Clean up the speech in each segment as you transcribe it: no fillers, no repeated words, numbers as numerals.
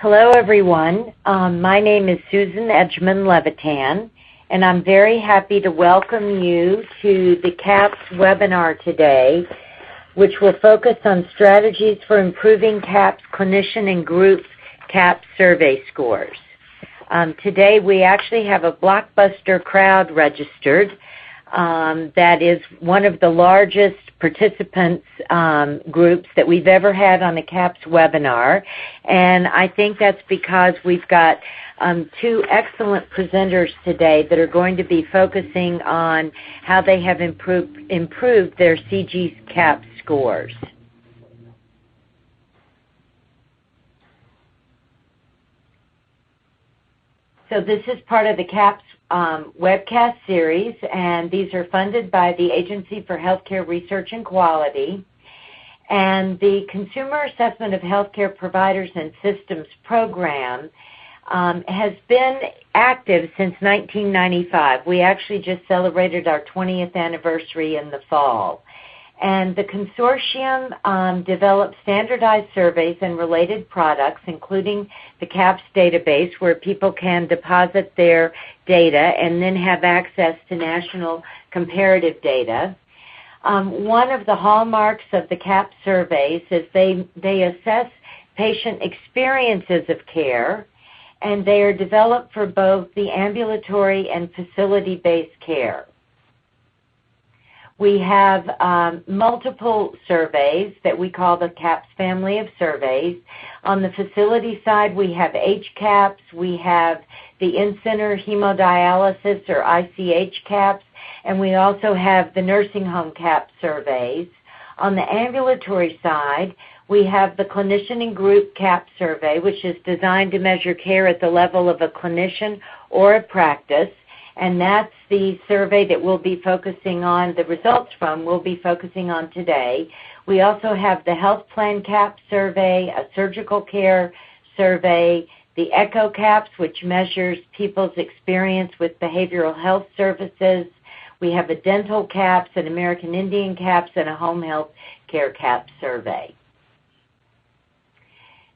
Hello, everyone. My name is Susan Edgman-Levitan, and I'm very happy to welcome you to the CAPS webinar today, which will focus on strategies for improving CAPS clinician and group CAPS survey scores. Today, we actually have a blockbuster crowd registered that is one of the largest participants groups that we've ever had on a CAPS webinar, and I think that's because we've got two excellent presenters today that are going to be focusing on how they have improved their CG CAPS scores. So this is part of the CAPS webcast series, and these are funded by the Agency for Healthcare Research and Quality. And the Consumer Assessment of Healthcare Providers and Systems program has been active since 1995. We actually just celebrated our 20th anniversary in the fall. And the consortium developed standardized surveys and related products, including the CAPS database, where people can deposit their data and then have access to national comparative data. One of the hallmarks of the CAPS surveys is they assess patient experiences of care, and they are developed for both the ambulatory and facility-based care. We have multiple surveys that we call the CAPS family of surveys. On the facility side, we have HCAPS, we have the in-center hemodialysis or ICH CAPS, and we also have the nursing home CAPS surveys. On the ambulatory side, we have the clinician and group CAPS survey, which is designed to measure care at the level of a clinician or a practice. And that's the survey that we'll be focusing on, the results from we'll be focusing on today. We also have the health plan CAPS survey, a surgical care survey, the ECHO CAPS, which measures people's experience with behavioral health services. We have a dental CAPS, an American Indian CAPS, and a home health care CAPS survey.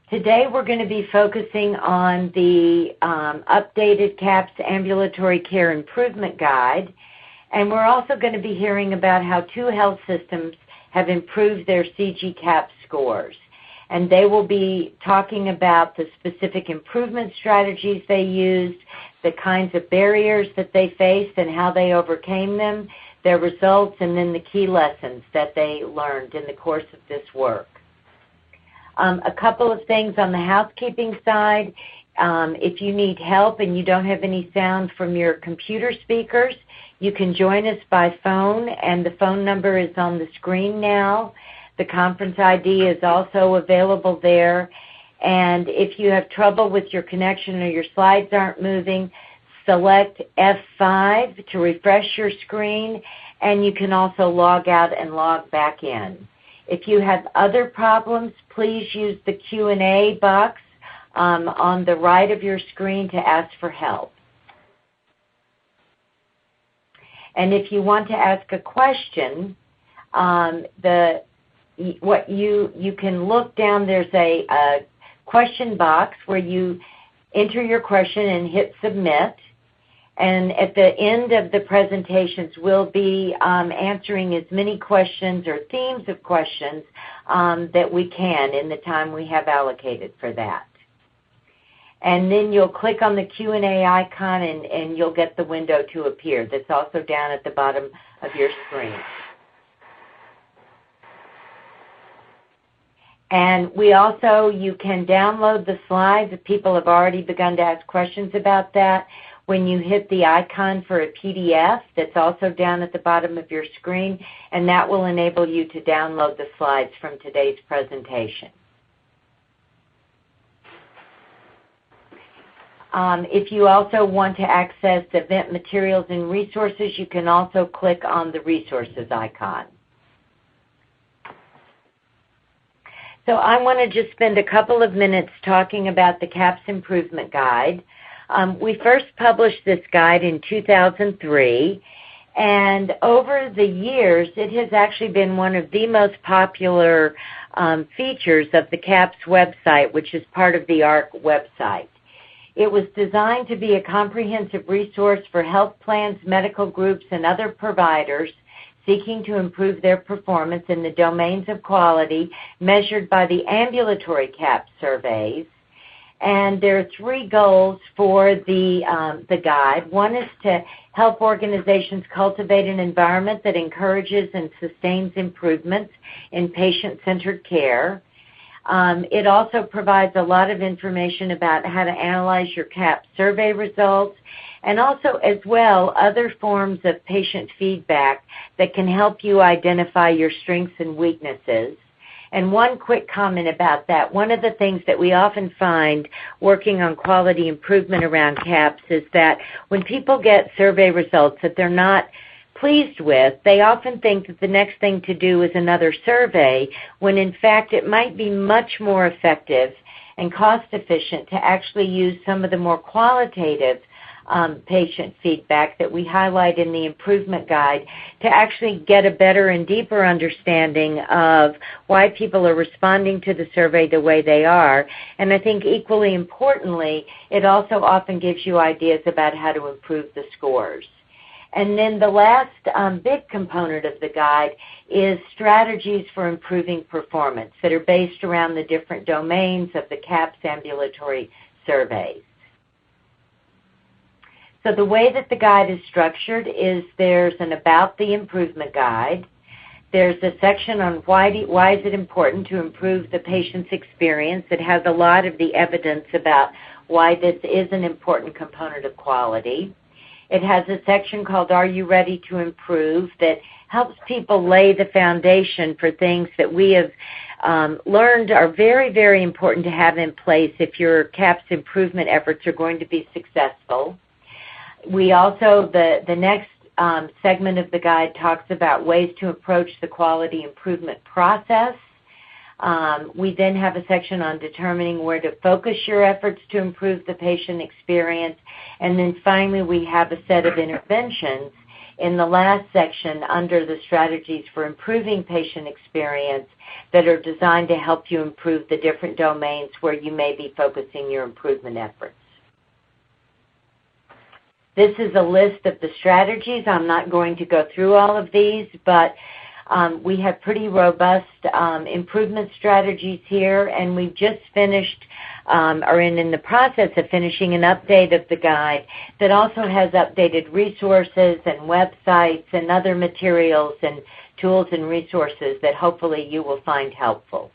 Today we're going to be focusing on the updated CAPS Ambulatory Care Improvement Guide, and we're also going to be hearing about how two health systems have improved their CG CAPS scores. And they will be talking about the specific improvement strategies they used, the kinds of barriers that they faced and how they overcame them, their results, and then the key lessons that they learned in the course of this work. A couple of things on the housekeeping side. If you need help and you don't have any sound from your computer speakers, you can join us by phone, and the phone number is on the screen now. The conference ID is also available there. And if you have trouble with your connection or your slides aren't moving, select F5 to refresh your screen, and you can also log out and log back in. If you have other problems, please use the Q&A box on the right of your screen to ask for help. And if you want to ask a question, you can look down. There's a question box where you enter your question and hit submit. And at the end of the presentations, we'll be answering as many questions or themes of questions that we can in the time we have allocated for that. And then you'll click on the Q&A icon and you'll get the window to appear. That's also down at the bottom of your screen. And you can download the slides. If people have already begun to ask questions about that, when you hit the icon for a PDF, that's also down at the bottom of your screen, and that will enable you to download the slides from today's presentation. If you also want to access event materials and resources, you can also click on the resources icon. So I want to just spend a couple of minutes talking about the CAPS Improvement Guide. We first published this guide in 2003, and over the years, it has actually been one of the most popular features of the CAPS website, which is part of the ARC website. It was designed to be a comprehensive resource for health plans, medical groups, and other providers seeking to improve their performance in the domains of quality measured by the ambulatory CAPS surveys. And there are 3 goals for the guide. One is to help organizations cultivate an environment that encourages and sustains improvements in patient-centered care. It also provides a lot of information about how to analyze your CAPS survey results, and also as well other forms of patient feedback that can help you identify your strengths and weaknesses. And one quick comment about that. One of the things that we often find working on quality improvement around CAPS is that when people get survey results that they're not pleased with, they often think that the next thing to do is another survey, when in fact it might be much more effective and cost efficient to actually use some of the more qualitative patient feedback that we highlight in the improvement guide to actually get a better and deeper understanding of why people are responding to the survey the way they are. And I think equally importantly, it also often gives you ideas about how to improve the scores. And then the last big component of the guide is strategies for improving performance that are based around the different domains of the CAPS ambulatory surveys. So the way that the guide is structured is there's an About the Improvement Guide. There's a section on why is it important to improve the patient's experience. It has a lot of the evidence about why this is an important component of quality. It has a section called Are You Ready to Improve that helps people lay the foundation for things that we have learned are very, very important to have in place if your CAPS improvement efforts are going to be successful. We also, the next segment of the guide talks about ways to approach the quality improvement process. We then have a section on determining where to focus your efforts to improve the patient experience. And then finally, we have a set of interventions in the last section under the strategies for improving patient experience that are designed to help you improve the different domains where you may be focusing your improvement efforts. This is a list of the strategies. I'm not going to go through all of these, but we have pretty robust improvement strategies here, and we've just finished are in the process of finishing an update of the guide that also has updated resources and websites and other materials and tools and resources that hopefully you will find helpful.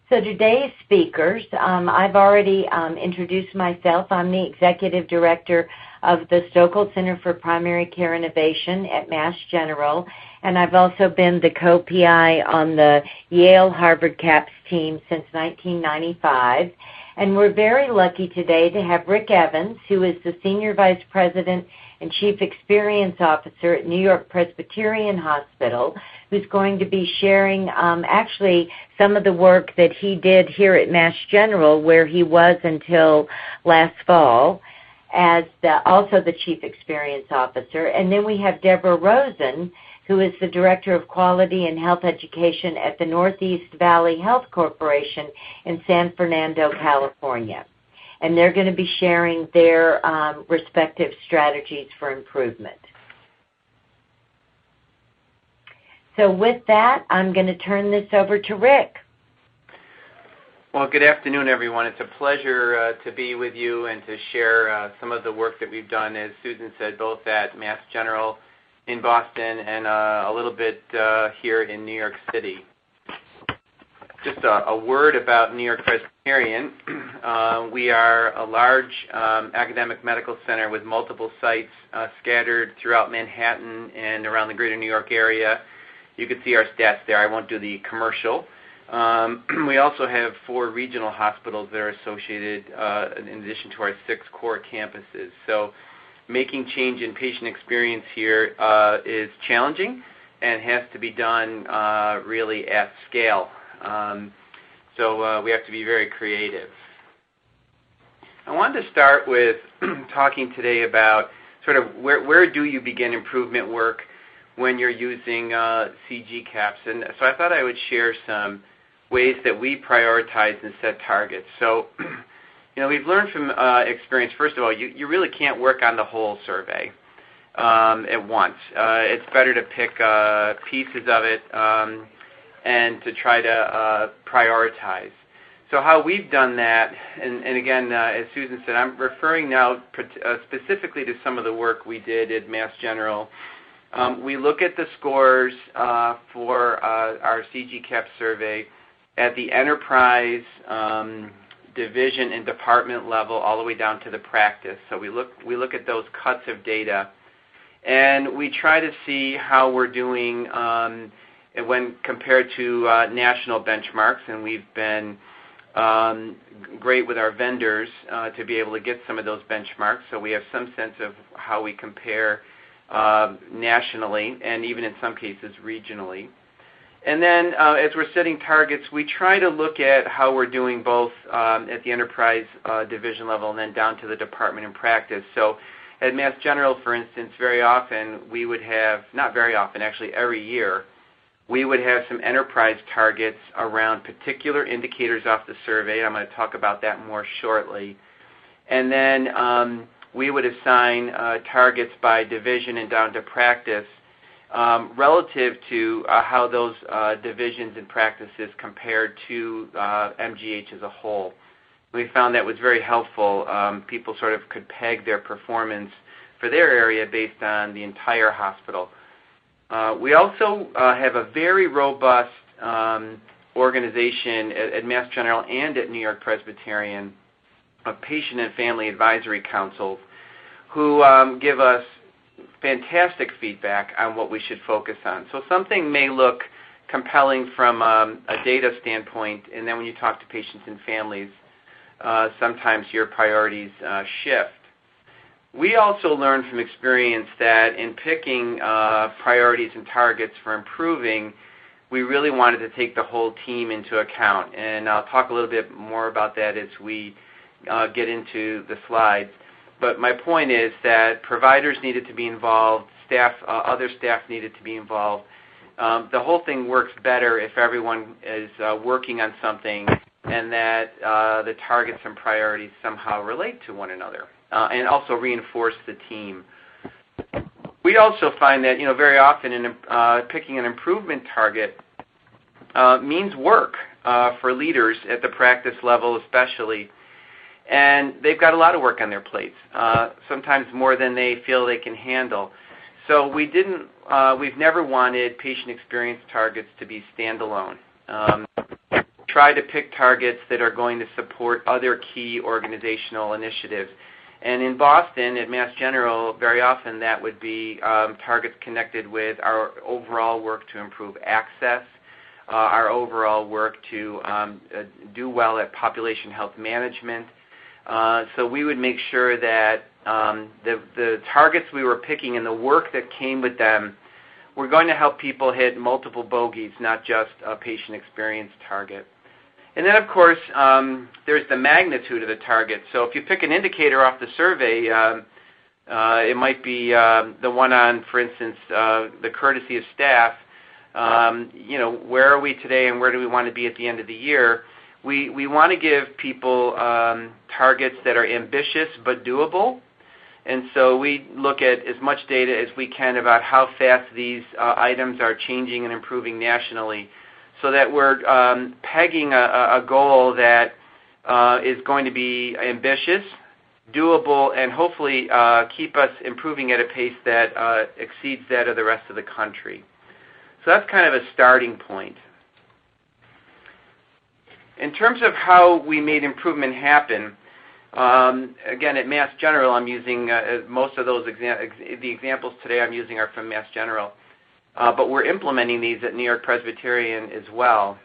So today's speakers, I've already introduced myself. I'm the Executive Director of the Stoeckel Center for Primary Care Innovation at Mass General, and I've also been the co-PI on the Yale-Harvard CAPS team since 1995. And we're very lucky today to have Rick Evans, who is the Senior Vice President and Chief Experience Officer at New York Presbyterian Hospital, who's going to be sharing actually some of the work that he did here at Mass General, where he was until last fall, as also the Chief Experience Officer. And then we have Deborah Rosen, who is the Director of Quality and Health Education at the Northeast Valley Health Corporation in San Fernando, California. And they're going to be sharing their respective strategies for improvement. So with that, I'm going to turn this over to Rick. Well, good afternoon, everyone. It's a pleasure to be with you and to share some of the work that we've done, as Susan said, both at Mass General in Boston and a little bit here in New York City. Just a word about New York Presbyterian. We are a large academic medical center with multiple sites scattered throughout Manhattan and around the greater New York area. You can see our stats there. I won't do the commercial. We also have 4 regional hospitals that are associated in addition to our 6 core campuses. So making change in patient experience here is challenging and has to be done really at scale. So we have to be very creative. I wanted to start with talking today about sort of where do you begin improvement work? when you're using CG caps. And so I thought I would share some ways that we prioritize and set targets. So, we've learned from experience, first of all, you really can't work on the whole survey at once. It's better to pick pieces of it and to try to prioritize. So how we've done that, and again, as Susan said, I'm referring now specifically to some of the work we did at Mass General. We look at the scores for our CG CAP survey at the enterprise, division, and department level all the way down to the practice. So we look at those cuts of data, and we try to see how we're doing when compared to national benchmarks, and we've been great with our vendors to be able to get some of those benchmarks, so we have some sense of how we compare nationally and even in some cases regionally. And then as we're setting targets, we try to look at how we're doing both at the enterprise division level and then down to the department and practice. So at Mass General, for instance, very often we would have, not very often, actually every year, we would have some enterprise targets around particular indicators off the survey. I'm going to talk about that more shortly. And then we would assign targets by division and down to practice relative to how those divisions and practices compared to MGH as a whole. We found that was very helpful. People sort of could peg their performance for their area based on the entire hospital. We also have a very robust organization at Mass General and at New York Presbyterian of patient and family advisory councils who give us fantastic feedback on what we should focus on. So something may look compelling from a data standpoint, and then when you talk to patients and families, sometimes your priorities shift. We also learned from experience that in picking priorities and targets for improving, we really wanted to take the whole team into account. And I'll talk a little bit more about that as we get into the slides. But my point is that providers needed to be involved, other staff needed to be involved. The whole thing works better if everyone is working on something and that the targets and priorities somehow relate to one another and also reinforce the team. We also find that very often picking an improvement target means work for leaders at the practice level especially. And they've got a lot of work on their plates, sometimes more than they feel they can handle. So we've never wanted patient experience targets to be standalone. Try to pick targets that are going to support other key organizational initiatives. And in Boston, at Mass General, very often that would be targets connected with our overall work to improve access, our overall work to do well at population health management. So we would make sure that the targets we were picking and the work that came with them were going to help people hit multiple bogeys, not just a patient experience target. And then, of course, there's the magnitude of the target. So if you pick an indicator off the survey, it might be the one on, for instance, the courtesy of staff. Where are we today and where do we want to be at the end of the year? We want to give people targets that are ambitious but doable. And so we look at as much data as we can about how fast these items are changing and improving nationally so that we're pegging a goal that is going to be ambitious, doable, and hopefully keep us improving at a pace that exceeds that of the rest of the country. So that's kind of a starting point. In terms of how we made improvement happen, again, at Mass General, I'm using most of those the examples today I'm using are from Mass General, but we're implementing these at New York Presbyterian as well.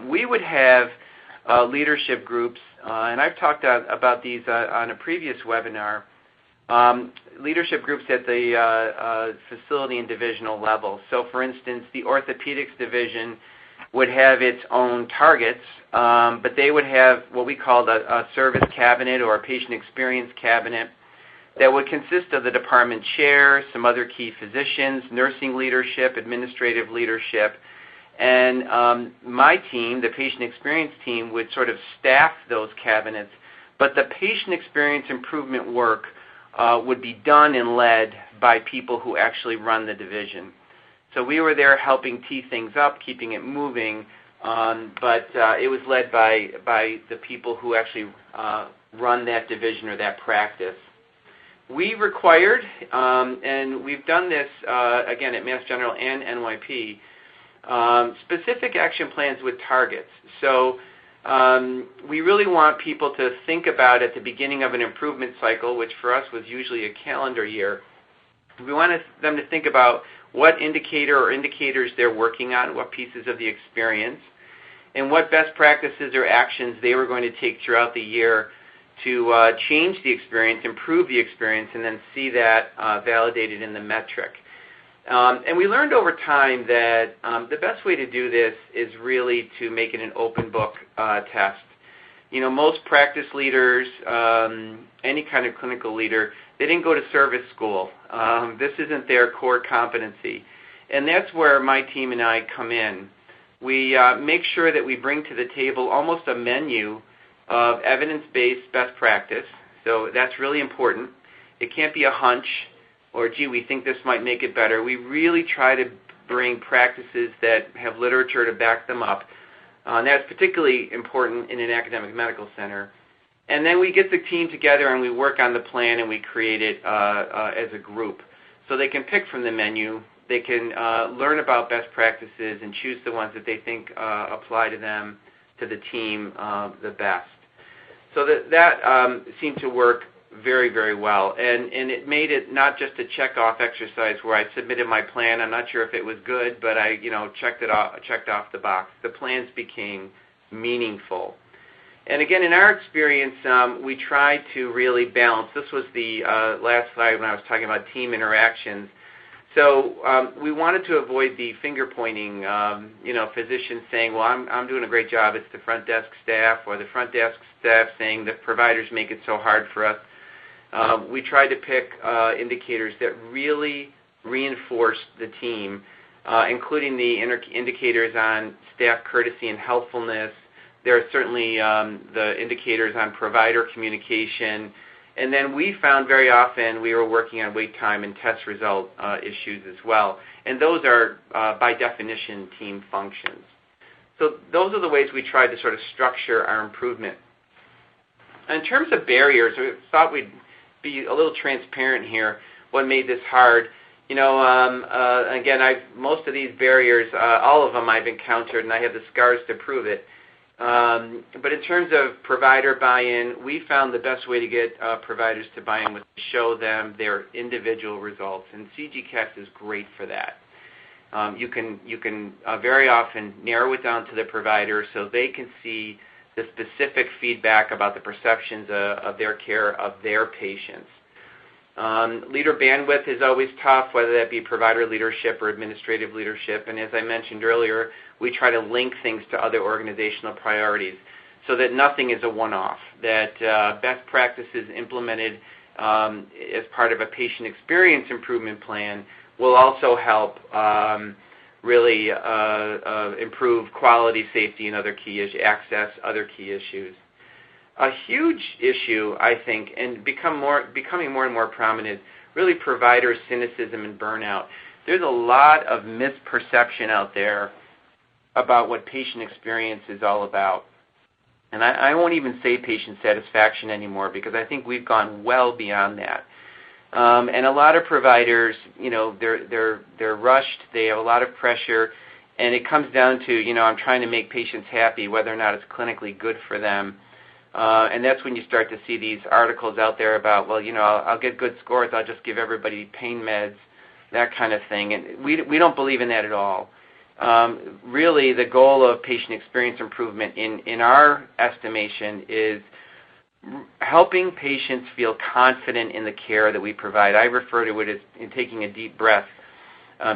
We would have leadership groups, and I've talked about these on a previous webinar, leadership groups at the facility and divisional level. So, for instance, the orthopedics division would have its own targets, but they would have what we called a service cabinet or a patient experience cabinet that would consist of the department chair, some other key physicians, nursing leadership, administrative leadership, and my team, the patient experience team, would sort of staff those cabinets, but the patient experience improvement work would be done and led by people who actually run the division. So we were there helping tee things up, keeping it moving, but it was led by the people who actually run that division or that practice. We required, and we've done this again at Mass General and NYP, specific action plans with targets. So we really want people to think about at the beginning of an improvement cycle, which for us was usually a calendar year. We wanted them to think about what indicator or indicators they're working on, what pieces of the experience, and what best practices or actions they were going to take throughout the year to change the experience, improve the experience, and then see that validated in the metric. And we learned over time that the best way to do this is really to make it an open book test. You know, most practice leaders, any kind of clinical leader, they didn't go to service school. This isn't their core competency. And that's where my team and I come in. We make sure that we bring to the table almost a menu of evidence-based best practice. So that's really important. It can't be a hunch or, gee, we think this might make it better. We really try to bring practices that have literature to back them up. And that's particularly important in an academic medical center. And then we get the team together and we work on the plan and we create it as a group. So they can pick from the menu, they can learn about best practices and choose the ones that they think apply to them, to the team, the best. So that seemed to work very, very well. And it made it not just a check-off exercise where I submitted my plan. I'm not sure if it was good, but I checked off the box. The plans became meaningful. And again, in our experience, we tried to really balance. This was the last slide when I was talking about team interactions. So we wanted to avoid the finger-pointing, physicians saying, well, I'm doing a great job. It's the front desk staff, or the front desk staff saying the providers make it so hard for us. We tried to pick indicators that really reinforced the team, including the indicators on staff courtesy and helpfulness. There are certainly the indicators on provider communication. And then we found very often we were working on wait time and test result issues as well. And those are, by definition, team functions. So those are the ways we tried to sort of structure our improvement. In terms of barriers, we thought we'd be a little transparent here, what made this hard. Again, most of these barriers, all of them I've encountered, and I have the scars to prove it. But in terms of provider buy-in, we found the best way to get providers to buy in was to show them their individual results, and CGCAPS is great for that. You can very often narrow it down to the provider so they can see the specific feedback about the perceptions of their care of their patients. Leader bandwidth is always tough, whether that be provider leadership or administrative leadership, and as I mentioned earlier, we try to link things to other organizational priorities so that nothing is a one-off, that best practices implemented as part of a patient experience improvement plan will also help really improve quality, safety, and other key issues, access, other key issues. A huge issue, I think, and becoming more and more prominent, really provider cynicism and burnout. There's a lot of misperception out there about what patient experience is all about. And I won't even say patient satisfaction anymore because I think we've gone well beyond that. And a lot of providers, they're rushed, they have a lot of pressure, and it comes down to, I'm trying to make patients happy whether or not it's clinically good for them. And that's when you start to see these articles out there about, well, I'll get good scores, I'll just give everybody pain meds, that kind of thing. And we don't believe in that at all. Really, the goal of patient experience improvement in our estimation is helping patients feel confident in the care that we provide. I refer to it as in taking a deep breath,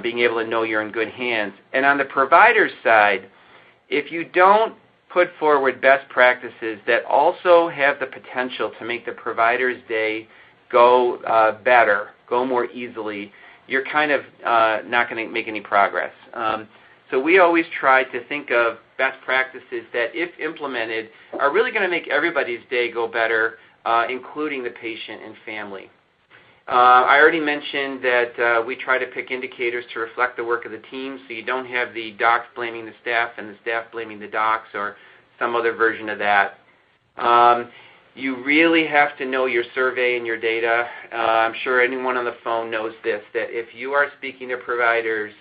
being able to know you're in good hands. And on the provider side, if you don't put forward best practices that also have the potential to make the provider's day go better, go more easily, you're kind of not going to make any progress. So we always try to think of best practices that, if implemented, are really going to make everybody's day go better, including the patient and family. I already mentioned that we try to pick indicators to reflect the work of the team, so you don't have the docs blaming the staff and the staff blaming the docs or some other version of that. You really have to know your survey and your data. I'm sure anyone on the phone knows this, that if you are speaking to providers,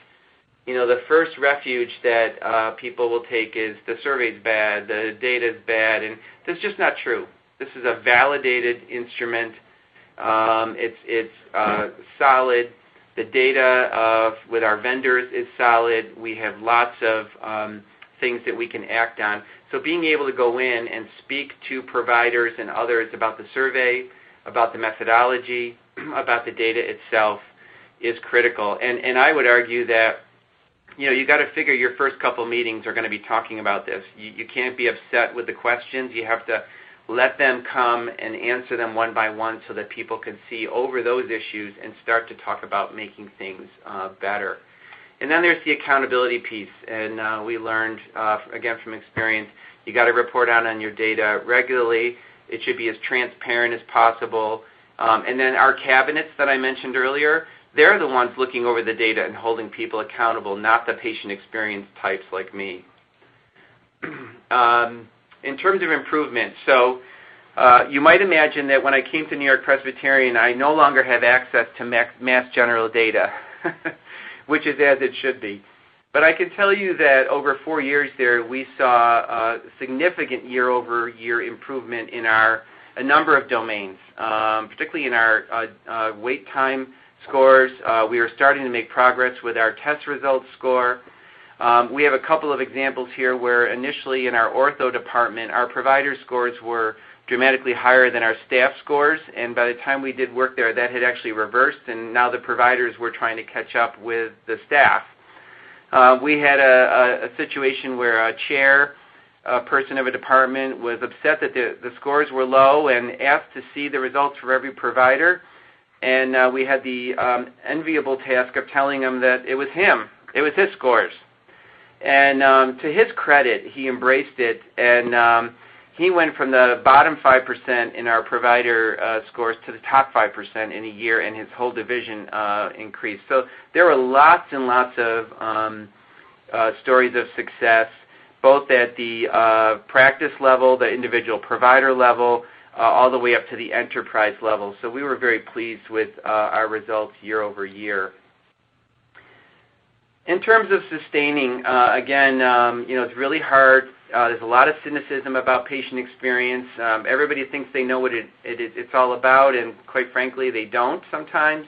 the first refuge that people will take is the survey's bad, the data's bad, and that's just not true. This is a validated instrument. It's solid. The data with our vendors is solid. We have lots of things that we can act on. So being able to go in and speak to providers and others about the survey, about the methodology, about the data itself is critical. And I would argue that you got to figure your first couple meetings are going to be talking about this. You can't be upset with the questions. You have to let them come and answer them one by one so that people can see over those issues and start to talk about making things better. And then there's the accountability piece, and we learned, again from experience, you got to report out on your data regularly. It should be as transparent as possible. And then our cabinets that I mentioned earlier, they're the ones looking over the data and holding people accountable, not the patient experience types like me. In terms of improvement, so you might imagine that when I came to New York Presbyterian, I no longer have access to Mass General data, which is as it should be. But I can tell you that over 4 years there, we saw significant year-over-year improvement in a number of domains, particularly in our wait time scores. We are starting to make progress with our test results score. We have a couple of examples here where initially in our ortho department, our provider scores were dramatically higher than our staff scores, and by the time we did work there, that had actually reversed, and now the providers were trying to catch up with the staff. We had a situation where a chair person of a department was upset that the scores were low and asked to see the results for every provider, and we had the enviable task of telling him that it was him. It was his scores. And to his credit, he embraced it, and he went from the bottom 5% in our provider scores to the top 5% in a year, and his whole division increased. So there were lots and lots of stories of success, both at the practice level, the individual provider level, all the way up to the enterprise level. So we were very pleased with our results year over year. In terms of sustaining, again, it's really hard. There's a lot of cynicism about patient experience. Everybody thinks they know what it's all about, and quite frankly, they don't sometimes,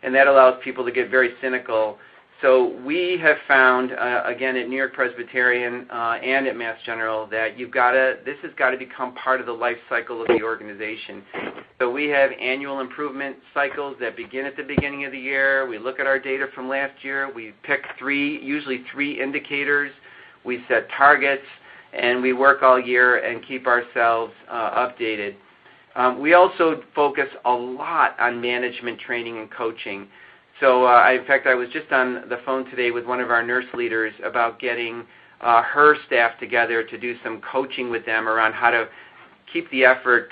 and that allows people to get very cynical. So we have found, again, at New York Presbyterian and at Mass General, that this has got to become part of the life cycle of the organization. So we have annual improvement cycles that begin at the beginning of the year. We look at our data from last year. We pick usually three indicators. We set targets, and we work all year and keep ourselves updated. We also focus a lot on management training and coaching. So, in fact, I was just on the phone today with one of our nurse leaders about getting her staff together to do some coaching with them around how to keep the effort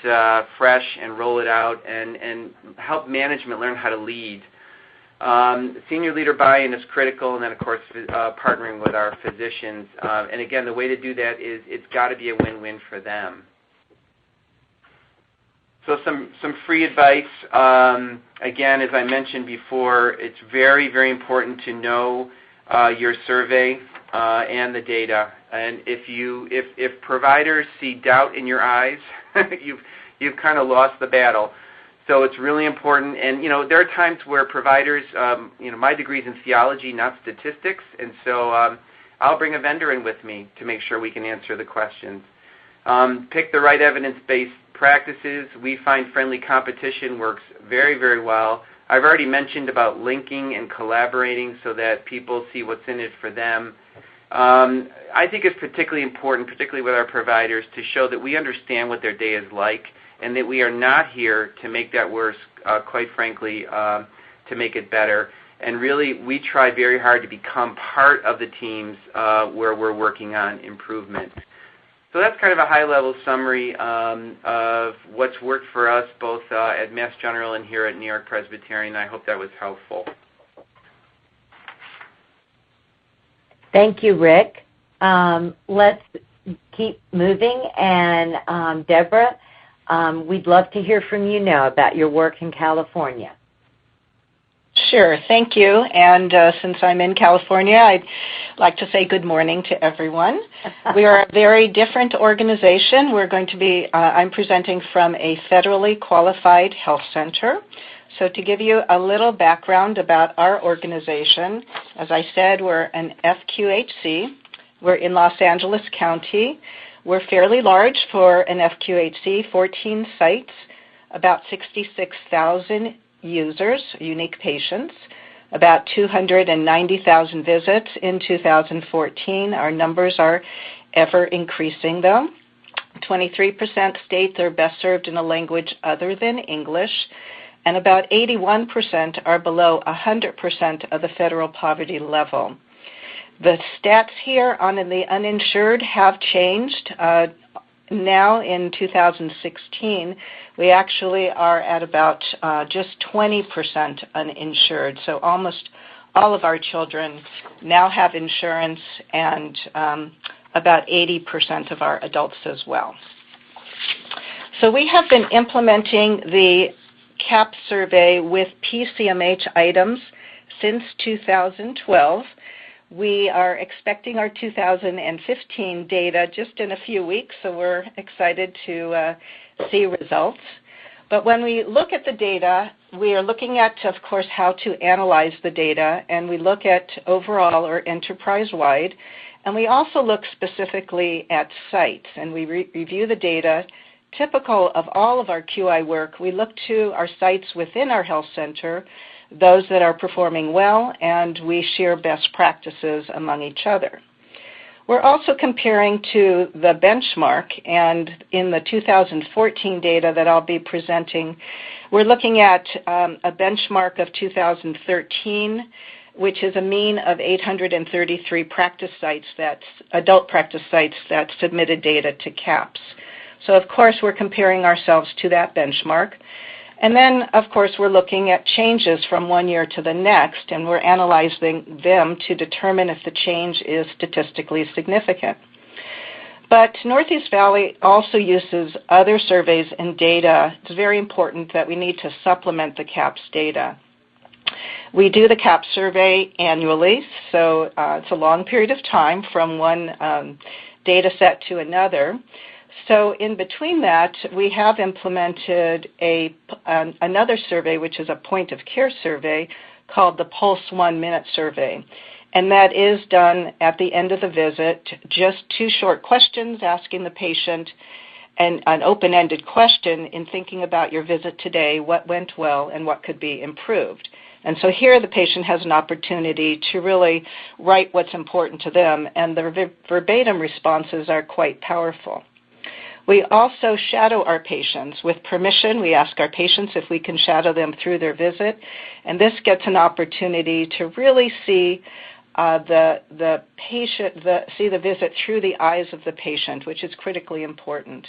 fresh and roll it out and help management learn how to lead. Senior leader buy-in is critical, and then, of course, partnering with our physicians. And, again, the way to do that is it's got to be a win-win for them. So some free advice. Again, as I mentioned before, it's very, very important to know your survey and the data. And if providers see doubt in your eyes, you've kind of lost the battle. So it's really important. And there are times where providers, my degree's in theology, not statistics, and so I'll bring a vendor in with me to make sure we can answer the questions. Pick the right evidence-based practices. We find friendly competition works very, very well. I've already mentioned about linking and collaborating so that people see what's in it for them. I think it's particularly important, particularly with our providers, to show that we understand what their day is like and that we are not here to make that worse, quite frankly, to make it better. And really, we try very hard to become part of the teams where we're working on improvement. So that's kind of a high-level summary of what's worked for us both at Mass General and here at New York Presbyterian. I hope that was helpful. Thank you, Rick. Let's keep moving. And Deborah, we'd love to hear from you now about your work in California. Sure, thank you. And since I'm in California, I'd like to say good morning to everyone. We are a very different organization. We're going to be, I'm presenting from a federally qualified health center. So to give you a little background about our organization, as I said, we're an FQHC. We're in Los Angeles County. We're fairly large for an FQHC, 14 sites, about 66,000 users, unique patients, about 290,000 visits in 2014. Our numbers are ever increasing, though. 23% state they're best served in a language other than English, and about 81% are below 100% of the federal poverty level. The stats here on the uninsured have changed. Now in 2016, we actually are at about just 20% uninsured. So almost all of our children now have insurance, and about 80% of our adults as well. So we have been implementing the CAHPS survey with PCMH items since 2012. We are expecting our 2015 data just in a few weeks, so we're excited to see results. But when we look at the data, we are looking at, of course, how to analyze the data, and we look at overall or enterprise-wide, and we also look specifically at sites, and we review the data. Typical of all of our QI work, we look to our sites within our health center, those that are performing well, and we share best practices among each other. We're also comparing to the benchmark, and in the 2014 data that I'll be presenting, we're looking at a benchmark of 2013, which is a mean of 833 practice sites, adult practice sites that submitted data to CAHPS. So, of course, we're comparing ourselves to that benchmark. And then, of course, we're looking at changes from one year to the next, and we're analyzing them to determine if the change is statistically significant. But Northeast Valley also uses other surveys and data. It's very important that we need to supplement the CAHPS data. We do the CAHPS survey annually, so it's a long period of time from one data set to another. So in between that, we have implemented another survey, which is a point-of-care survey called the Pulse 1-Minute Survey. And that is done at the end of the visit, just 2 short questions asking the patient and an open-ended question in thinking about your visit today, what went well and what could be improved. And so here the patient has an opportunity to really write what's important to them, and the verbatim responses are quite powerful. We also shadow our patients. With permission, we ask our patients if we can shadow them through their visit, and this gets an opportunity to really see the visit through the eyes of the patient, which is critically important.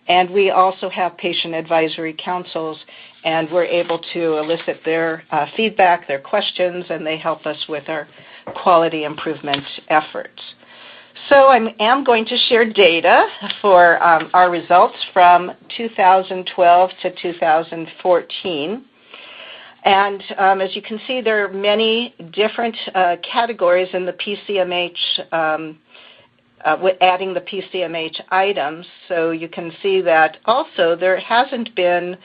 And we also have patient advisory councils, and we're able to elicit their feedback, their questions, and they help us with our quality improvement efforts. So I am going to share data for our results from 2012 to 2014. And as you can see, there are many different categories in the PCMH, adding the PCMH items. So you can see that also there hasn't been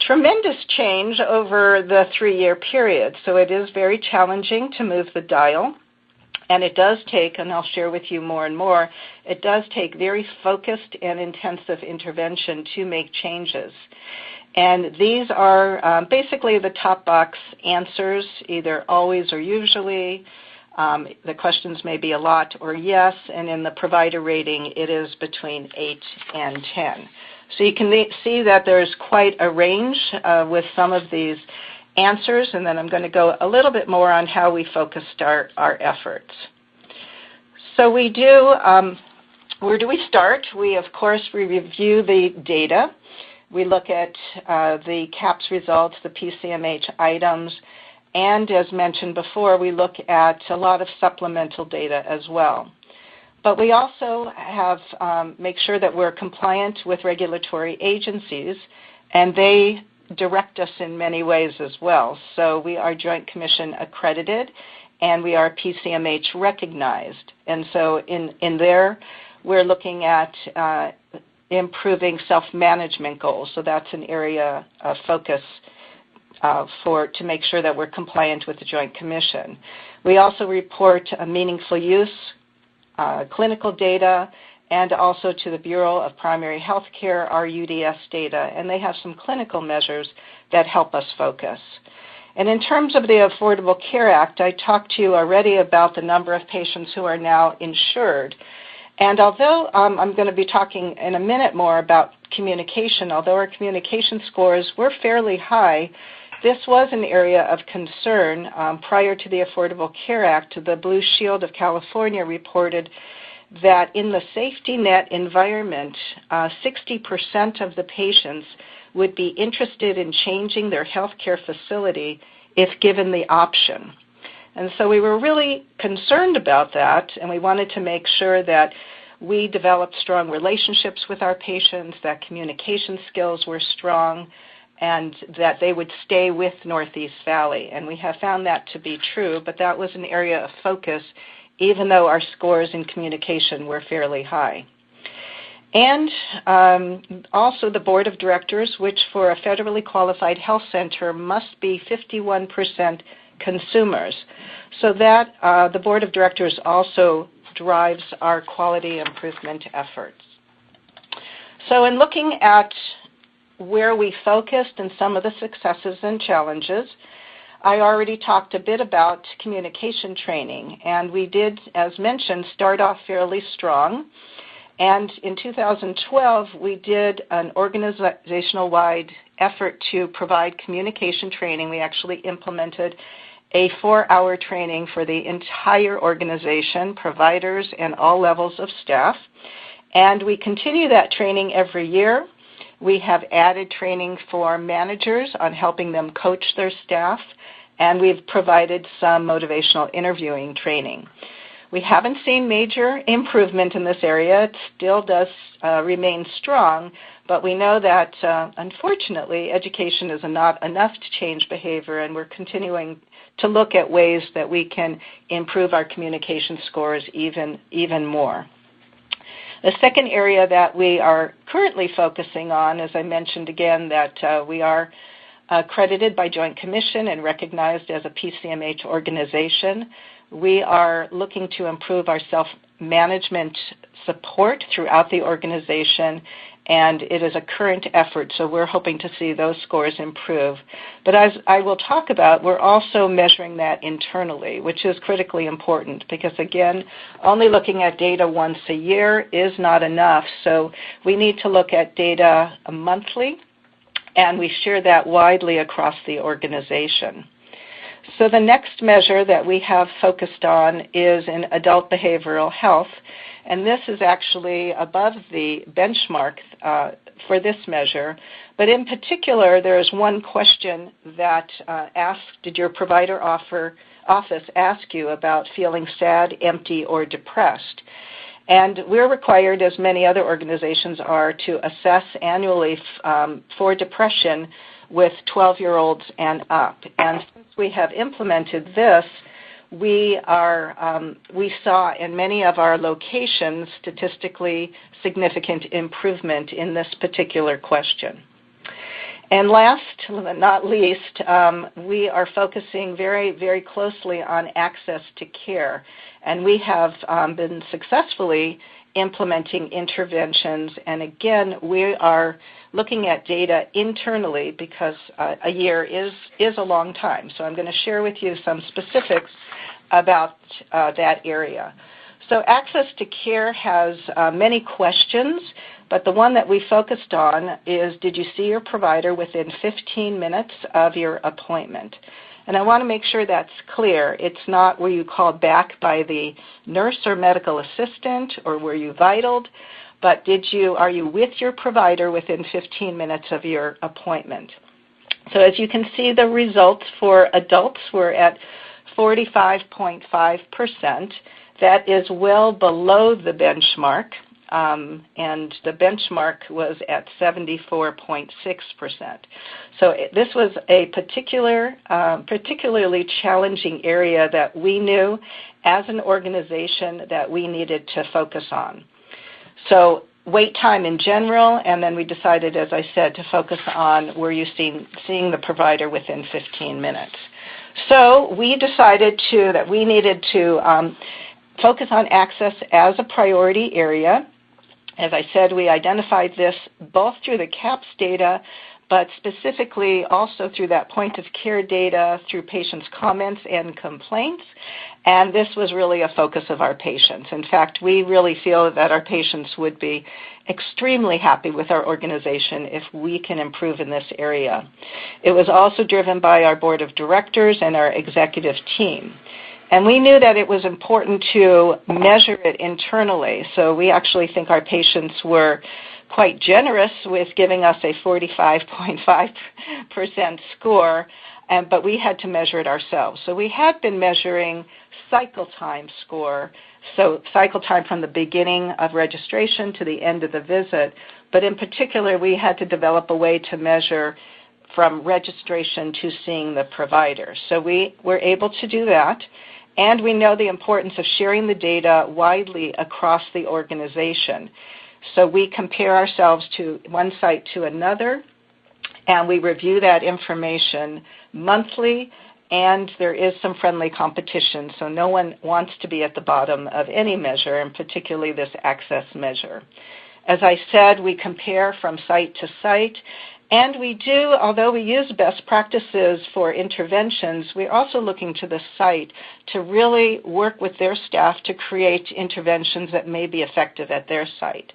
tremendous change over the 3-year period. So it is very challenging to move the dial. And it does take, and I'll share with you more and more, it does take very focused and intensive intervention to make changes. And these are basically the top box answers, either always or usually, The questions may be a lot or yes, and in the provider rating, it is between 8 and 10. So you can see that there's quite a range with some of these answers, and then I'm going to go a little bit more on how we focused our efforts. So we do, where do we start? We, of course, review the data. We look at the CAHPS results, the PCMH items, and as mentioned before, we look at a lot of supplemental data as well. But we also have make sure that we're compliant with regulatory agencies, and they direct us in many ways as well. So we are Joint Commission accredited, and we are PCMH recognized. And so in there, we're looking at improving self-management goals. So that's an area of focus to make sure that we're compliant with the Joint Commission. We also report meaningful use, clinical data, and also to the Bureau of Primary Health Care, our UDS data, and they have some clinical measures that help us focus. And in terms of the Affordable Care Act, I talked to you already about the number of patients who are now insured. And although I'm going to be talking in a minute more about communication, although our communication scores were fairly high, this was an area of concern. Prior to the Affordable Care Act, the Blue Shield of California reported that in the safety net environment, 60% of the patients would be interested in changing their health care facility if given the option. And so we were really concerned about that, and we wanted to make sure that we developed strong relationships with our patients, that communication skills were strong, and that they would stay with Northeast Valley. And we have found that to be true, but that was an area of focus, even though our scores in communication were fairly high. And also the Board of Directors, which for a federally qualified health center must be 51% consumers. So that the Board of Directors also drives our quality improvement efforts. So in looking at where we focused and some of the successes and challenges, I already talked a bit about communication training, and we did, as mentioned, start off fairly strong. And in 2012, we did an organizational-wide effort to provide communication training. We actually implemented a 4-hour training for the entire organization, providers, and all levels of staff. And we continue that training every year. We have added training for managers on helping them coach their staff, and we've provided some motivational interviewing training. We haven't seen major improvement in this area. It still does remain strong, but we know that, unfortunately, education is not enough to change behavior, and we're continuing to look at ways that we can improve our communication scores even more. The second area that we are currently focusing on, as I mentioned again, that we are accredited by Joint Commission and recognized as a PCMH organization. We are looking to improve our self-management support throughout the organization, and it is a current effort, so we're hoping to see those scores improve. But as I will talk about, we're also measuring that internally, which is critically important because, again, only looking at data once a year is not enough, so we need to look at data monthly, and we share that widely across the organization. So the next measure that we have focused on is in adult behavioral health, and this is actually above the benchmark for this measure. But in particular, there is one question that did your provider office ask you about feeling sad, empty, or depressed? And we're required, as many other organizations are, to assess annually for depression with 12-year-olds and up. And since we have implemented this, we saw in many of our locations statistically significant improvement in this particular question. And last but not least, we are focusing very, very closely on access to care. And we have been successfully implementing interventions. And again, we are looking at data internally because a year is a long time. So I'm going to share with you some specifics about that area. So access to care has many questions, but the one that we focused on is, did you see your provider within 15 minutes of your appointment? And I want to make sure that's clear. It's not, were you called back by the nurse or medical assistant, or were you vitaled, but are you with your provider within 15 minutes of your appointment? So as you can see, the results for adults were at 45.5%. That is well below the benchmark, and the benchmark was at 74.6%. So this was a particularly challenging area that we knew as an organization that we needed to focus on. So wait time in general, and then we decided, as I said, to focus on, were you seeing the provider within 15 minutes? So we decided that we needed to focus on access as a priority area. As I said, we identified this both through the CAHPS data, but specifically also through that point of care data, through patients' comments and complaints, and this was really a focus of our patients. In fact, we really feel that our patients would be extremely happy with our organization if we can improve in this area. It was also driven by our board of directors and our executive team. And we knew that it was important to measure it internally, so we actually think our patients were quite generous with giving us a 45.5% score, but we had to measure it ourselves. So we had been measuring cycle time score, so cycle time from the beginning of registration to the end of the visit, but in particular we had to develop a way to measure from registration to seeing the provider. So we were able to do that. And we know the importance of sharing the data widely across the organization. So we compare ourselves to one site to another, and we review that information monthly, and there is some friendly competition. So no one wants to be at the bottom of any measure, and particularly this access measure. As I said, we compare from site to site, and we do, although we use best practices for interventions, we're also looking to the site to really work with their staff to create interventions that may be effective at their site.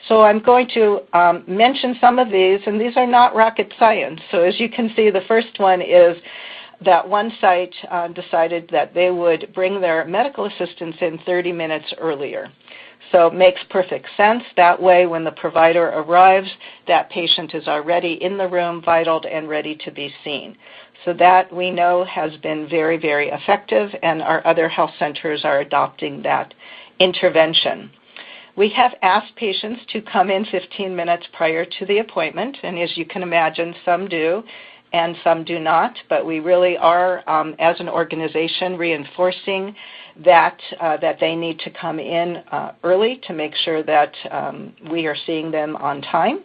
So I'm going to mention some of these, and these are not rocket science. So as you can see, the first one is that one site decided that they would bring their medical assistants in 30 minutes earlier. So it makes perfect sense. That way, when the provider arrives, that patient is already in the room, vitaled, and ready to be seen. So that, we know, has been very, very effective, and our other health centers are adopting that intervention. We have asked patients to come in 15 minutes prior to the appointment, and as you can imagine, some do and some do not, but we really are, as an organization, reinforcing that they need to come in early to make sure that we are seeing them on time.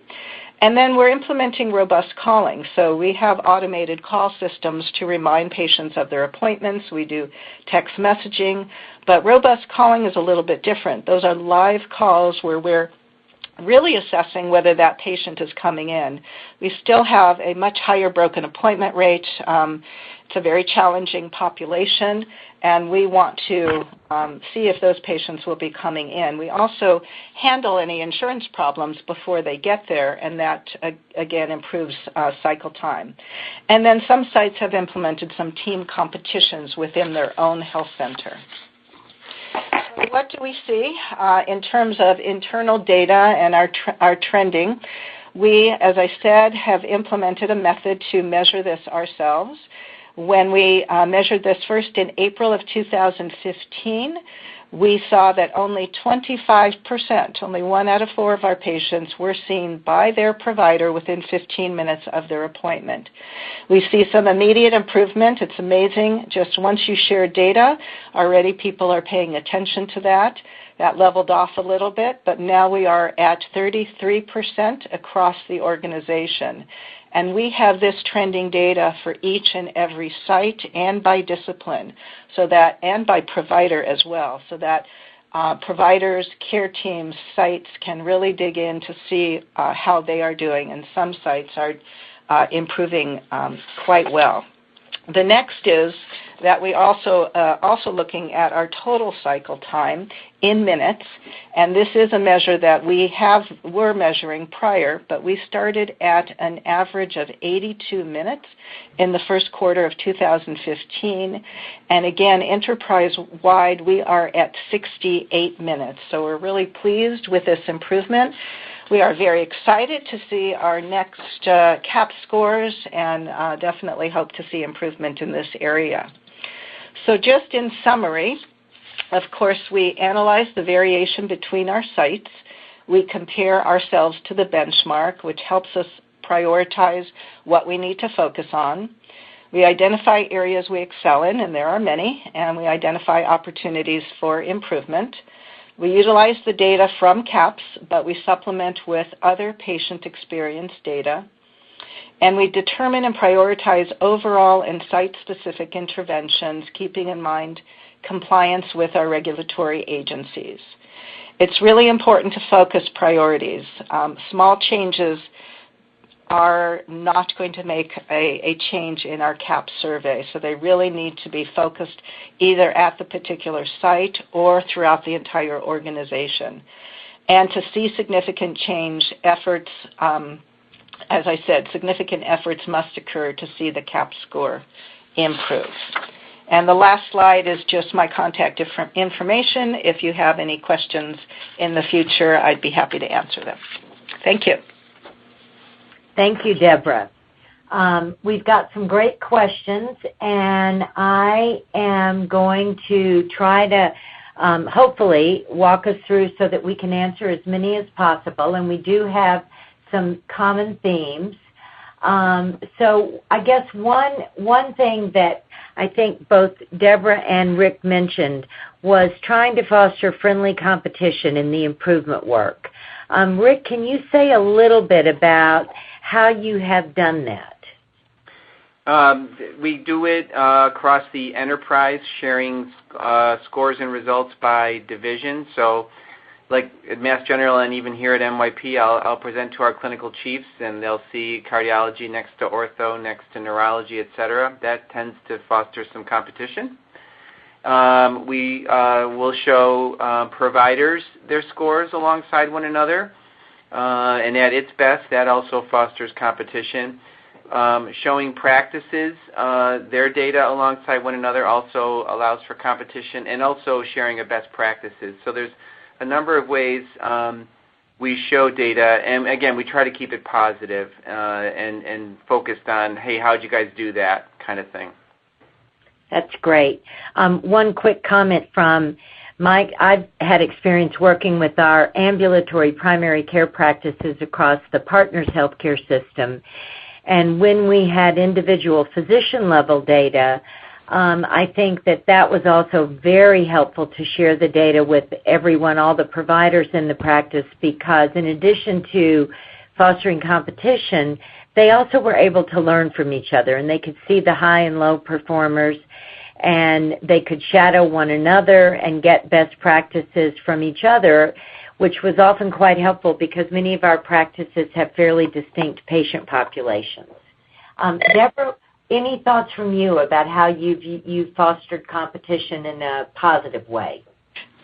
And then we're implementing robust calling. So we have automated call systems to remind patients of their appointments. We do text messaging, but robust calling is a little bit different. Those are live calls where we're really assessing whether that patient is coming in. We still have a much higher broken appointment rate. It's a very challenging population, and we want to see if those patients will be coming in. We also handle any insurance problems before they get there, and that, again, improves cycle time. And then some sites have implemented some team competitions within their own health center. So what do we see in terms of internal data and our trending? We, as I said, have implemented a method to measure this ourselves. When we measured this first in April of 2015, we saw that only 25%, only 1 out of 4 of our patients were seen by their provider within 15 minutes of their appointment. We see some immediate improvement. It's amazing. Just once you share data, already people are paying attention to that. That leveled off a little bit, but now we are at 33% across the organization. And we have this trending data for each and every site and by discipline, and by provider as well, so that providers, care teams, sites can really dig in to see how they are doing, and some sites are improving quite well. The next is that we also looking at our total cycle time in minutes, and this is a measure that were measuring prior, but we started at an average of 82 minutes in the first quarter of 2015, and again, enterprise-wide, we are at 68 minutes. So we're really pleased with this improvement. We are very excited to see our next CAP scores and definitely hope to see improvement in this area. So just in summary, of course, we analyze the variation between our sites. We compare ourselves to the benchmark, which helps us prioritize what we need to focus on. We identify areas we excel in, and there are many, and we identify opportunities for improvement. We utilize the data from CAPS, but we supplement with other patient experience data. And we determine and prioritize overall and site-specific interventions, keeping in mind compliance with our regulatory agencies. It's really important to focus priorities. Small changes are not going to make a change in our CAP survey, so they really need to be focused either at the particular site or throughout the entire organization. And to see significant change, efforts, as I said, significant efforts must occur to see the CAP score improve. And the last slide is just my contact information. If you have any questions in the future, I'd be happy to answer them. Thank you. Thank you, Deborah. We've got some great questions, and I am going to try to hopefully walk us through so that we can answer as many as possible, and we do have some common themes. So I guess one thing that I think both Deborah and Rick mentioned was trying to foster friendly competition in the improvement work. Rick, can you say a little bit about how you have done that? We do it across the enterprise, sharing scores and results by division. So like at Mass General and even here at MYP, I'll present to our clinical chiefs, and they'll see cardiology next to ortho, next to neurology, et cetera. That tends to foster some competition. We will show providers their scores alongside one another, and at its best, that also fosters competition. Showing practices, their data alongside one another also allows for competition, and also sharing of best practices. So there's a number of ways we show data, and again, we try to keep it positive and focused on, hey, how'd you guys do that kind of thing. That's great. One quick comment from Mike. I've had experience working with our ambulatory primary care practices across the Partners Healthcare system, and when we had individual physician level data, I think that was also very helpful to share the data with everyone, all the providers in the practice, because in addition to fostering competition, they also were able to learn from each other, and they could see the high and low performers, and they could shadow one another and get best practices from each other, which was often quite helpful because many of our practices have fairly distinct patient populations. Deborah, any thoughts from you about how you've fostered competition in a positive way?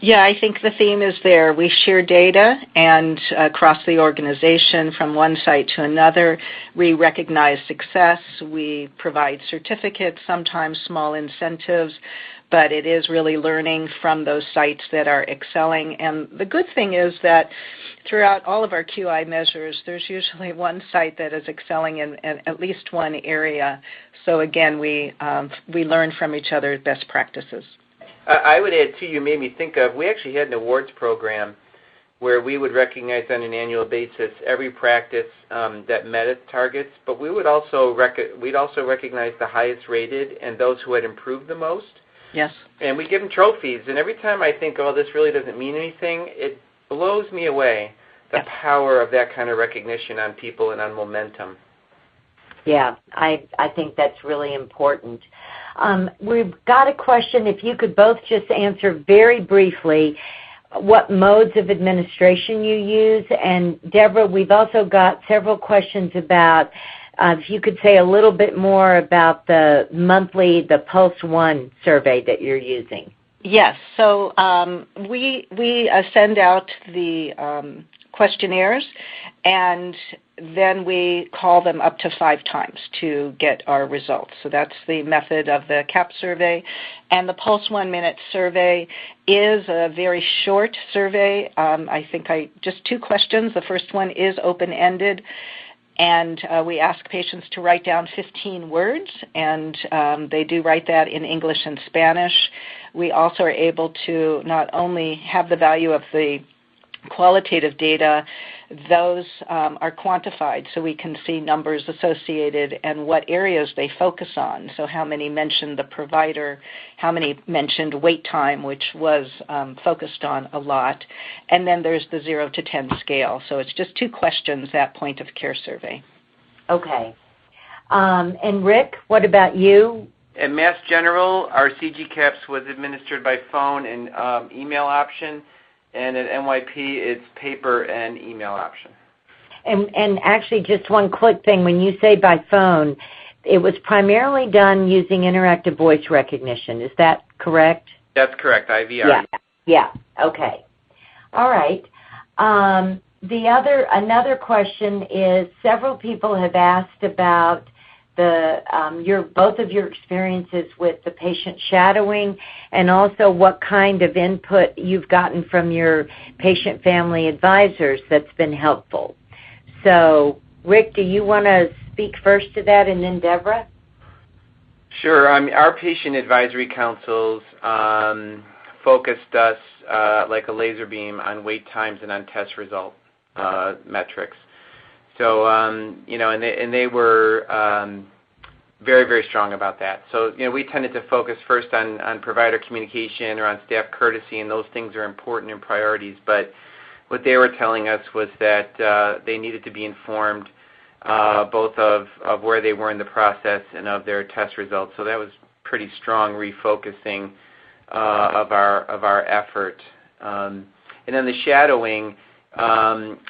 Yeah, I think the theme is there. We share data, and across the organization from one site to another, we recognize success. We provide certificates, sometimes small incentives, but it is really learning from those sites that are excelling. And the good thing is that throughout all of our QI measures, there's usually one site that is excelling in at least one area. So again, we learn from each other's best practices. I would add, too, you made me think of, we actually had an awards program where we would recognize on an annual basis every practice that met its targets, but we'd also recognize the highest rated and those who had improved the most. Yes. And we give them trophies, and every time I think, oh, this really doesn't mean anything, it blows me away, the power of that kind of recognition on people and on momentum. Yeah, I think that's really important. We've got a question, if you could both just answer very briefly what modes of administration you use. And Deborah, we've also got several questions about if you could say a little bit more about the Pulse One survey that you're using. Yes. So we send out the questionnaires, and then we call them up to 5 times to get our results. So that's the method of the CAP survey. And the Pulse 1 Minute survey is a very short survey. I think just 2 questions. The first one is open-ended, and we ask patients to write down 15 words, and they do write that in English and Spanish. We also are able to not only have the value of the qualitative data, those are quantified so we can see numbers associated and what areas they focus on. So how many mentioned the provider, how many mentioned wait time, which was focused on a lot, and then there's the 0 to 10 scale. So it's just 2 questions, that point of care survey. Okay. And Rick, what about you? At Mass General, our CGCAPS was administered by phone and email option. And at NYP, it's paper and email option. And actually, just one quick thing. When you say by phone, it was primarily done using interactive voice recognition. Is that correct? That's correct, IVR. Yeah. Okay. All right. Another question is, several people have asked about both of your experiences with the patient shadowing, and also what kind of input you've gotten from your patient family advisors that's been helpful. So, Rick, do you want to speak first to that, and then Deborah? Sure. Our patient advisory councils focused us like a laser beam on wait times and on test result metrics. So, and they were very, very strong about that. So, we tended to focus first on provider communication or on staff courtesy, and those things are important and priorities. But what they were telling us was that they needed to be informed both of where they were in the process and of their test results. So that was pretty strong refocusing of our effort. And then the shadowing.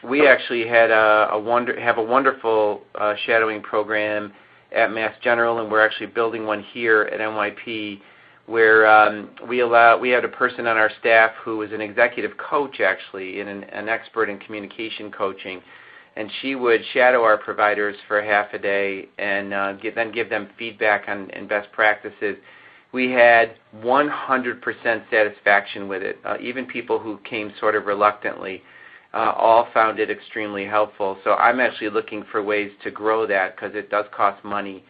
We actually have a wonderful shadowing program at Mass General, and we're actually building one here at NYP, where we had a person on our staff who was an executive coach, actually, and an expert in communication coaching, and she would shadow our providers for half a day and then give them feedback on best practices. We had 100% satisfaction with it. Even people who came sort of reluctantly all found it extremely helpful. So I'm actually looking for ways to grow that because it does cost money.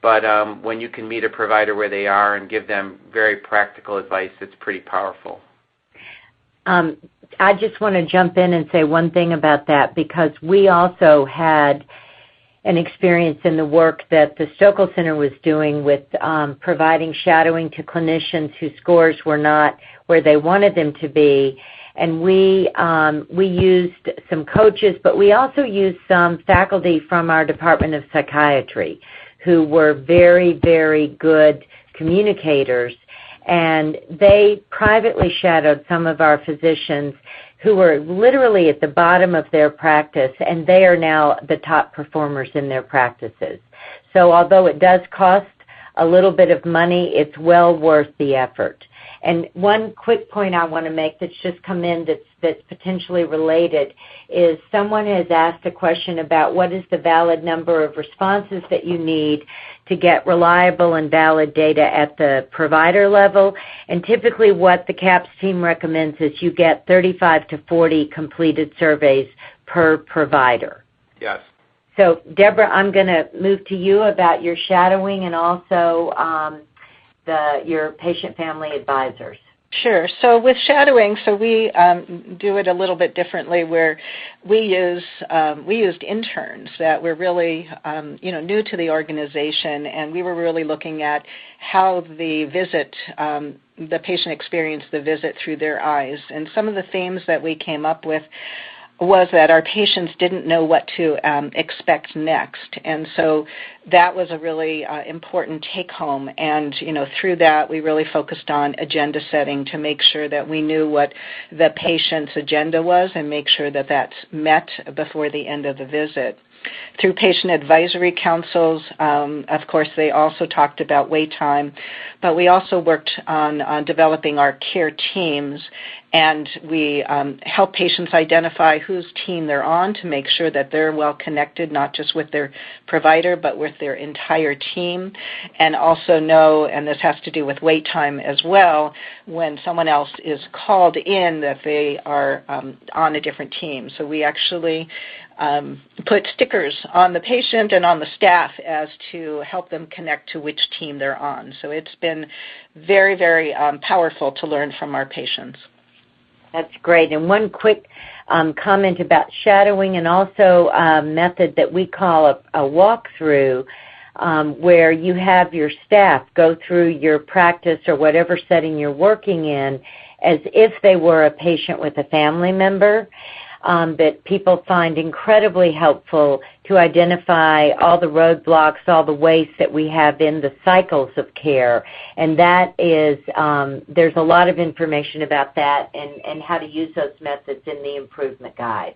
But when you can meet a provider where they are and give them very practical advice, it's pretty powerful. I just want to jump in and say one thing about that, because we also had an experience in the work that the Stoeckel Center was doing with providing shadowing to clinicians whose scores were not where they wanted them to be. And we used some coaches, but we also used some faculty from our Department of Psychiatry who were very, very good communicators. And they privately shadowed some of our physicians who were literally at the bottom of their practice, and they are now the top performers in their practices. So although it does cost a little bit of money, it's well worth the effort. And one quick point I want to make that's just come in that's potentially related is someone has asked a question about what is the valid number of responses that you need to get reliable and valid data at the provider level. And typically what the CAPS team recommends is you get 35 to 40 completed surveys per provider. Yes. So, Deborah, I'm going to move to you about your shadowing and also your patient family advisors. Sure. So with shadowing, we do it a little bit differently, where we used interns that were really new to the organization, and we were really looking at how the patient experienced the visit through their eyes. And some of the themes that we came up with was that our patients didn't know what to expect next. And so that was a really important take-home. And, through that, we really focused on agenda setting to make sure that we knew what the patient's agenda was and make sure that that's met before the end of the visit. Through patient advisory councils, of course, they also talked about wait time, but we also worked on developing our care teams, and we help patients identify whose team they're on to make sure that they're well connected, not just with their provider, but with their entire team, and also know, and this has to do with wait time as well, when someone else is called in that they are on a different team. So we actually put stickers on the patient and on the staff as to help them connect to which team they're on. So it's been very, very powerful to learn from our patients. That's great. And one quick comment about shadowing, and also a method that we call a walkthrough, where you have your staff go through your practice or whatever setting you're working in as if they were a patient with a family member. That people find incredibly helpful to identify all the roadblocks, all the waste that we have in the cycles of care. And that is, there's a lot of information about that and how to use those methods in the improvement guide.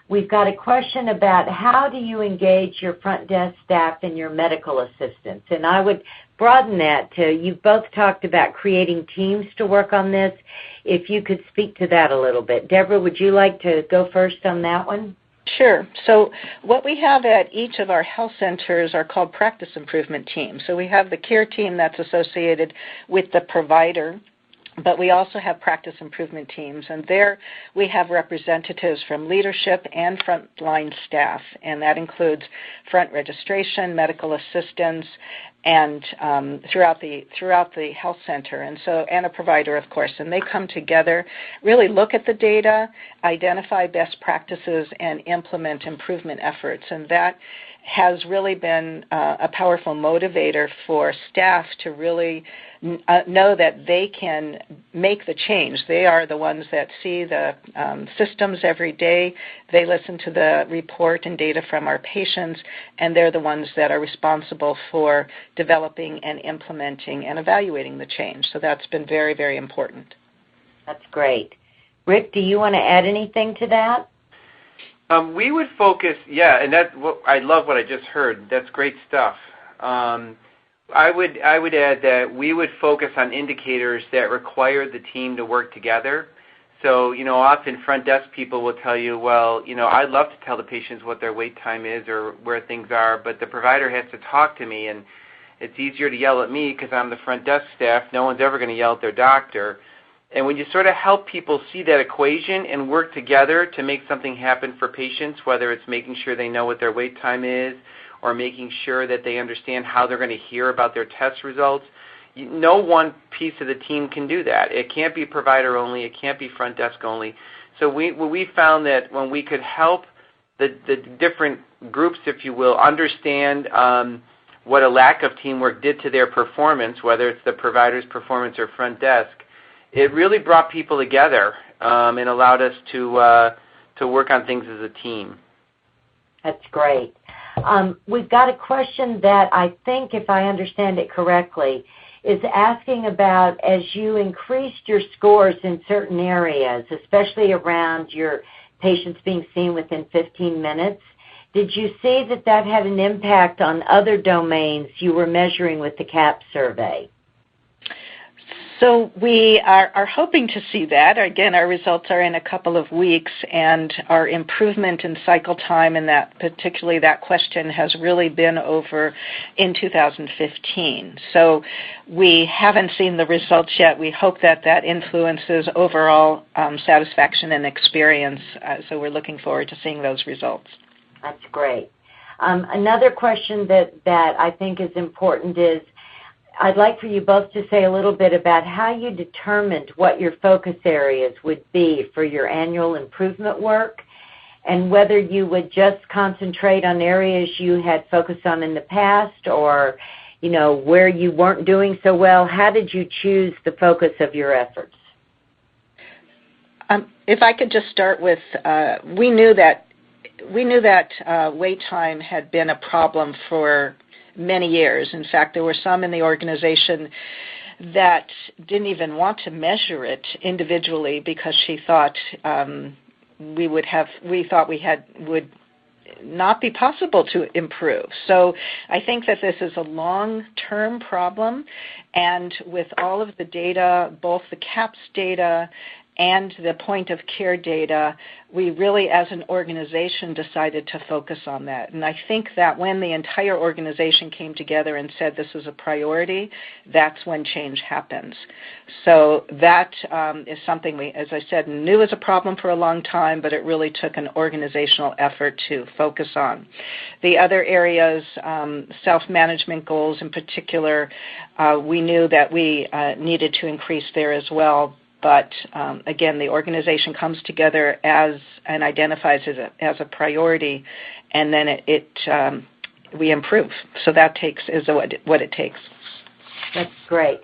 We've got a question about how do you engage your front desk staff and your medical assistants? And I would broaden that to, you've both talked about creating teams to work on this. If you could speak to that a little bit. Deborah, would you like to go first on that one? Sure. So what we have at each of our health centers are called practice improvement teams. So we have the care team that's associated with the provider, but we also have practice improvement teams, and there we have representatives from leadership and frontline staff, and that includes front registration, medical assistants, and throughout the health center, and a provider, of course. And they come together, really look at the data, identify best practices, and implement improvement efforts. And that has really been a powerful motivator for staff to really know that they can make the change. They are the ones that see the systems every day. They listen to the report and data from our patients, and they're the ones that are responsible for developing and implementing and evaluating the change. So that's been very, very important. That's great. Rick, do you want to add anything to that? We would focus, and I love what I just heard. That's great stuff. I would add that we would focus on indicators that require the team to work together. So, often front desk people will tell you, well, I'd love to tell the patients what their wait time is or where things are, but the provider has to talk to me, and it's easier to yell at me because I'm the front desk staff. No one's ever going to yell at their doctor. And when you sort of help people see that equation and work together to make something happen for patients, whether it's making sure they know what their wait time is or making sure that they understand how they're going to hear about their test results, no one piece of the team can do that. It can't be provider only. It can't be front desk only. So we found that when we could help the different groups, if you will, understand what a lack of teamwork did to their performance, whether it's the provider's performance or front desk, it really brought people together and allowed us to work on things as a team. That's great. We've got a question that I think, if I understand it correctly, is asking about, as you increased your scores in certain areas, especially around your patients being seen within 15 minutes, did you see that that had an impact on other domains you were measuring with the CAHPS survey? So we are hoping to see that. Again, our results are in a couple of weeks, and our improvement in cycle time, and that particularly that question has really been over in 2015. So we haven't seen the results yet. We hope that that influences overall satisfaction and experience. So we're looking forward to seeing those results. That's great. Another question that I think is important is, I'd like for you both to say a little bit about how you determined what your focus areas would be for your annual improvement work, and whether you would just concentrate on areas you had focused on in the past, or, where you weren't doing so well. How did you choose the focus of your efforts? If I could just start with, we knew that wait time had been a problem for many years. In fact, there were some in the organization that didn't even want to measure it individually because she thought would not be possible to improve. So I think that this is a long-term problem, and with all of the data, both the CAPS data and the point of care data, we really as an organization decided to focus on that. And I think that when the entire organization came together and said this is a priority, that's when change happens. So that is something we, as I said, knew was a problem for a long time, but it really took an organizational effort to focus on. The other areas, self-management goals in particular, we knew that we needed to increase there as well. But again, the organization comes together and identifies it as a priority, and then we improve. So that is what it takes. That's great.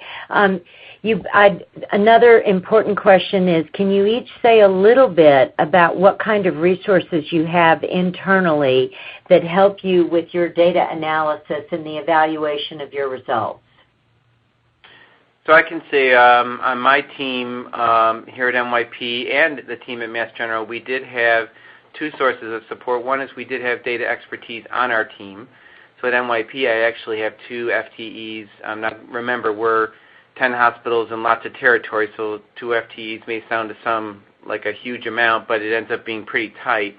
Another important question is, can you each say a little bit about what kind of resources you have internally that help you with your data analysis and the evaluation of your results? So I can say on my team here at NYP and the team at Mass General, we did have two sources of support. One is we did have data expertise on our team. So at NYP, I actually have two FTEs. Remember, we're 10 hospitals and lots of territory, so two FTEs may sound to some like a huge amount, but it ends up being pretty tight.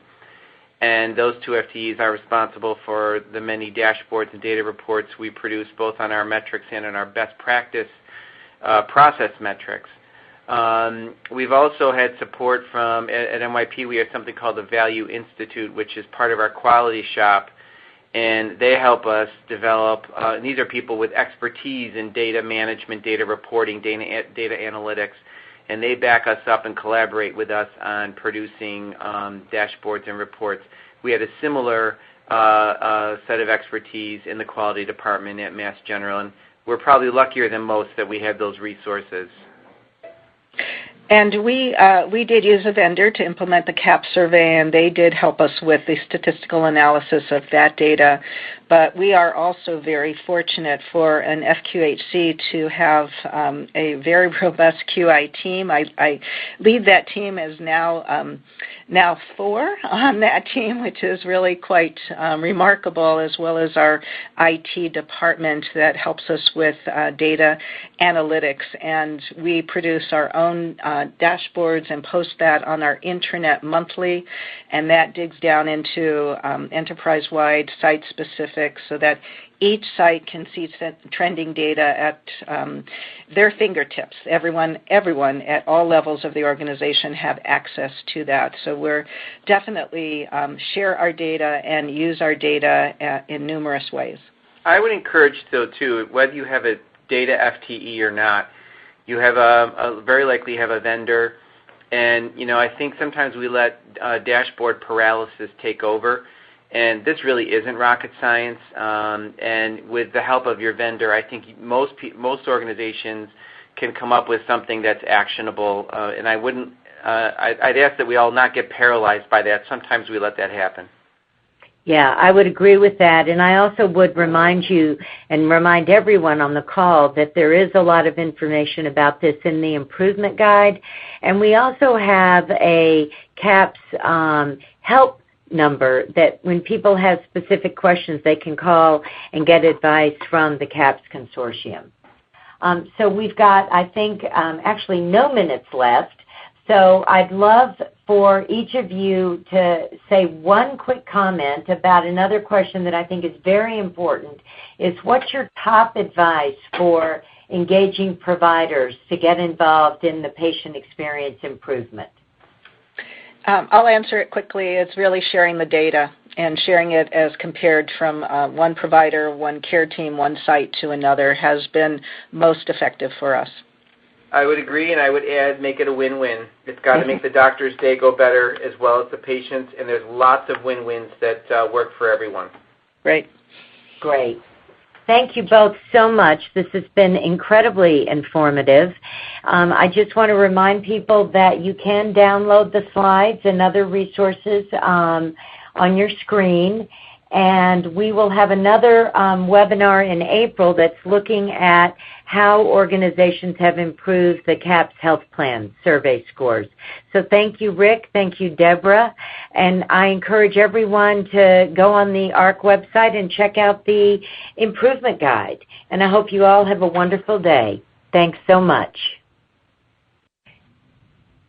And those two FTEs are responsible for the many dashboards and data reports we produce both on our metrics and on our best practice process metrics. We've also had support from, at NYP, we have something called the Value Institute, which is part of our quality shop, and they help us develop, these are people with expertise in data management, data reporting, data analytics, and they back us up and collaborate with us on producing dashboards and reports. We had a similar set of expertise in the quality department at Mass General, and we're probably luckier than most that we have those resources. And we did use a vendor to implement the CAPS survey, and they did help us with the statistical analysis of that data. But we are also very fortunate for an FQHC to have a very robust QI team. I lead that team as now 4 on that team, which is really quite remarkable, as well as our IT department that helps us with data analytics. And we produce our own dashboards and post that on our intranet monthly, and that digs down into enterprise-wide, site-specific, so that each site can see trending data at their fingertips. Everyone at all levels of the organization have access to that. So we're definitely share our data and use our data in numerous ways. I would encourage, though, too, whether you have a data FTE or not, you have very likely have a vendor. And, I think sometimes we let dashboard paralysis take over. And this really isn't rocket science. And with the help of your vendor, I think most organizations can come up with something that's actionable. And I'd ask that we all not get paralyzed by that. Sometimes we let that happen. Yeah, I would agree with that. And I also would remind you and remind everyone on the call that there is a lot of information about this in the improvement guide. And we also have a CAPS help number that when people have specific questions, they can call and get advice from the CAPS Consortium. So we've got, I think, actually no minutes left. So I'd love for each of you to say one quick comment about another question that I think is very important, is what's your top advice for engaging providers to get involved in the patient experience improvement? I'll answer it quickly. It's really sharing the data and sharing it as compared from one provider, one care team, one site to another has been most effective for us. I would agree, and I would add, make it a win-win. It's got to make the doctor's day go better as well as the patient's, and there's lots of win-wins that work for everyone. Great. Great. Thank you both so much. This has been incredibly informative. I just want to remind people that you can download the slides and other resources on your screen. And we will have another webinar in April that's looking at how organizations have improved the CAHPS Health Plan survey scores. So thank you, Rick. Thank you, Deborah. And I encourage everyone to go on the AHRQ website and check out the improvement guide. And I hope you all have a wonderful day. Thanks so much.